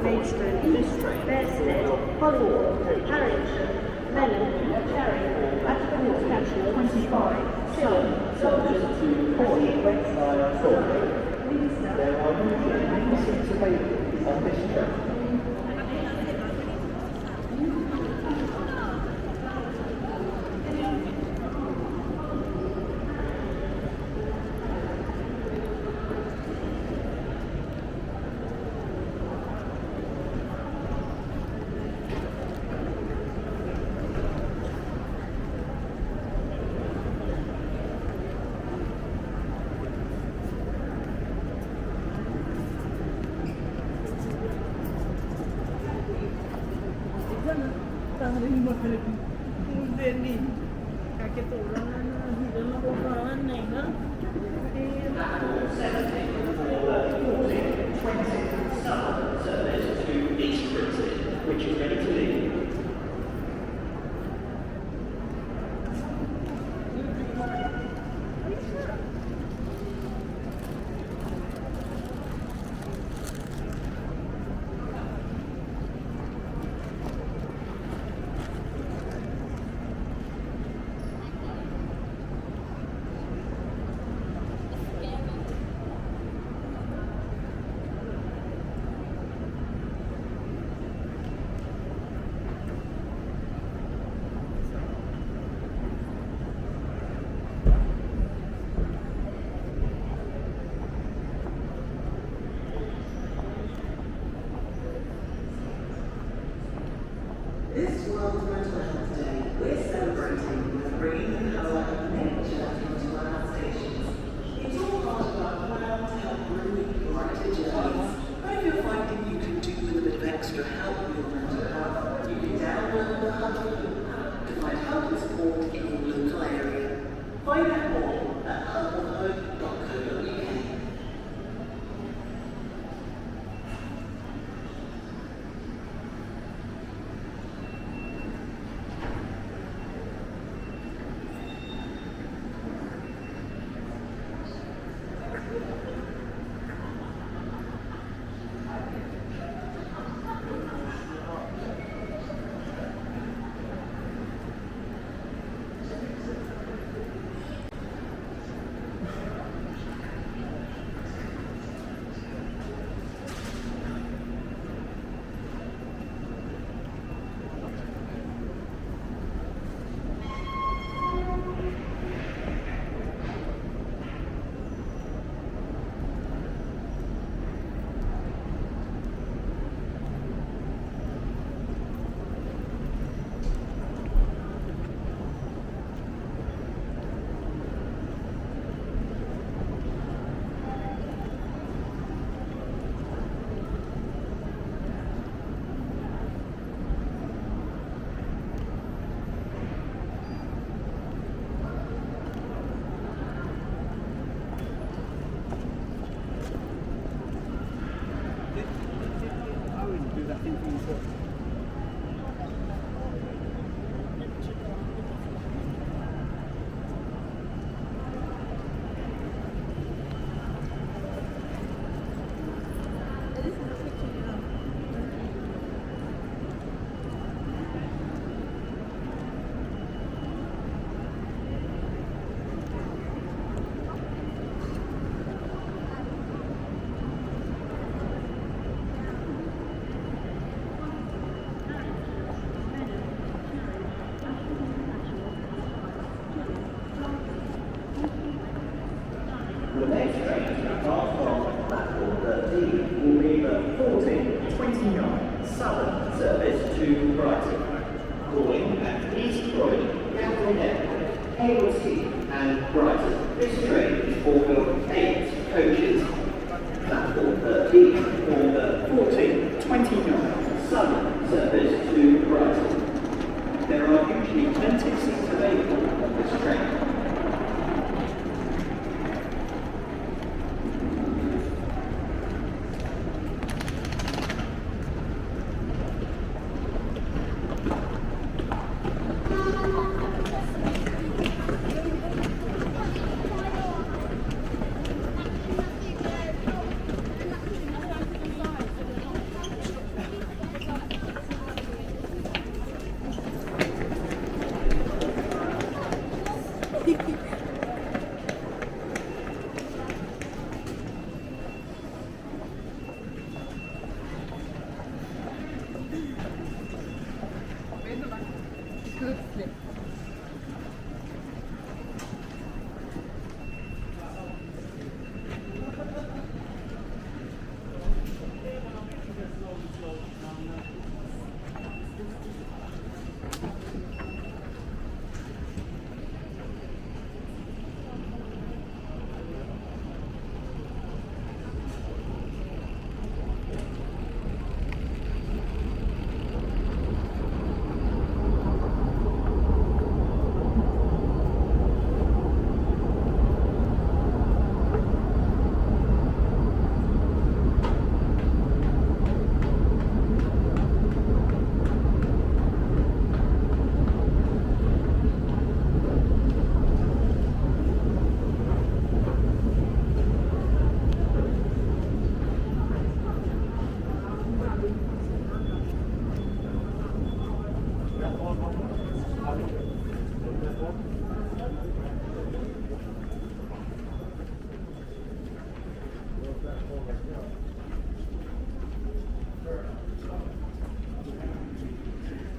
Maidstone, Bearsted, Hollingwood, Harrington, Melon, Cherry, Ashford International 25, Chilham, Salford, Horsham, There are usually many seats available on this train. Which is ready to leave.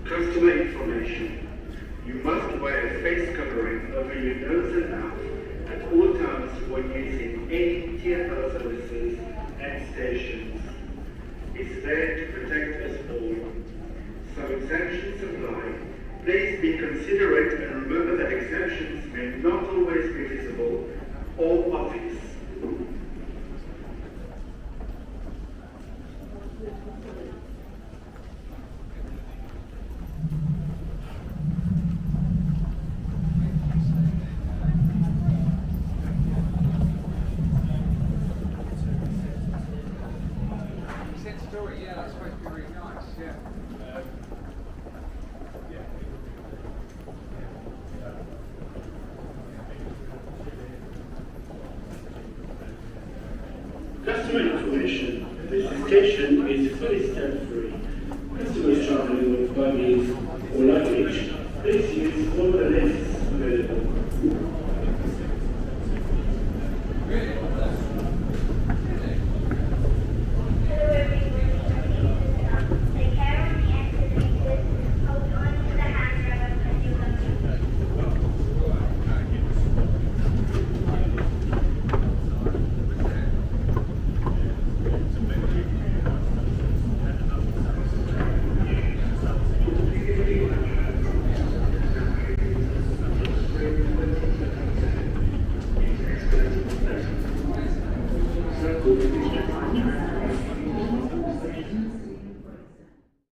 Customer information. You must wear a face covering over your nose and mouth at all times when using any TfL services and stations. It's there to protect us all. Some exemptions apply. Please be considerate and remember that exemptions may not always be visible or obvious. Story, yeah, that's supposed to be really nice, yeah. Customer information. This station is fully step-free. Customers traveling with buggies or luggage, please use all the lists available. Hello everyone, take care of the exit, hold on to the handrail as you go through. Circle